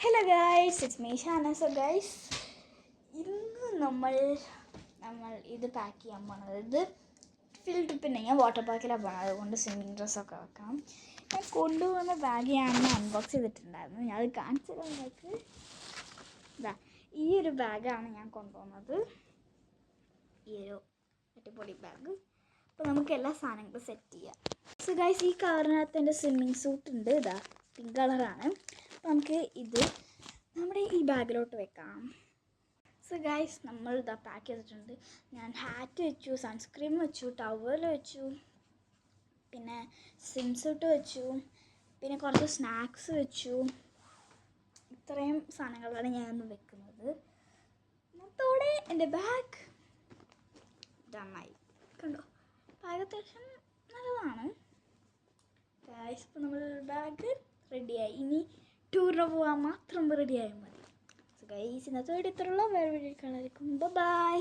Hello guys, it's me Shana. So guys, ഇന്ന് നമ്മൾ ഇത് പാക്ക് ചെയ്യാൻ പോണത്. ഇത് ഫീൽഡ് ട്രിപ്പിൻ്റെ ഞാൻ വാട്ടർ പാർക്കിലാണ് പോകണത്. അതുകൊണ്ട് സ്വിമ്മിങ് ഡ്രസ്സൊക്കെ വെക്കണം. ഞാൻ കൊണ്ടുപോകുന്ന ബാഗ് ഞാനൊന്ന് അൺബോക്സ് ചെയ്തിട്ടുണ്ടായിരുന്നു. ഞാൻ അത് കാണിച്ചത് നിങ്ങൾക്ക്. ഇതാ ഈ ഒരു ബാഗാണ് ഞാൻ കൊണ്ടുപോകുന്നത്, ഈ ഒരു അടിപൊളി ബാഗ്. അപ്പോൾ നമുക്ക് എല്ലാ സാധനങ്ങളും സെറ്റ് ചെയ്യാം. സോ ഗൈസ്, ഈ കവറിനകത്ത് എൻ്റെ സ്വിമ്മിങ് സൂട്ട് ഉണ്ട്. ഇതാ പിങ്ക് കളറാണ്. അപ്പോൾ നമുക്ക് ഇത് നമ്മുടെ ഈ ബാഗിലോട്ട് വെക്കാം. സോ ഗൈസ്, നമ്മൾ ഇതാ പാക്ക് ചെയ്തിട്ടുണ്ട്. ഞാൻ ഹാറ്റ് വെച്ചു, സൺസ്ക്രീൻ വെച്ചു, ടവൽ വെച്ചു, പിന്നെ സ്വിം സൂട്ട് വെച്ചു, പിന്നെ കുറച്ച് സ്നാക്സ് വെച്ചു. ഇത്രയും സാധനങ്ങളാണ് ഞാനൊന്ന് വെക്കുന്നത്. അതോടെ എൻ്റെ ബാഗ് ഡണ്ണായി. കണ്ടോ, ബാഗ് അത്യാവശ്യം നല്ലതാണ് ഗൈസ്. ഇപ്പോൾ നമ്മൾ ബാഗ് റെഡിയായി. ഇനി ടൂറിന് പോകാൻ മാത്രം റെഡിയായാൽ മതി. സോ ഗൈസ്, ഇന്നത്തെ വീഡിയോ ഇത്രയുള്ള വേറെ വീഡിയോ കാണാതിരിക്കും. ബൈ.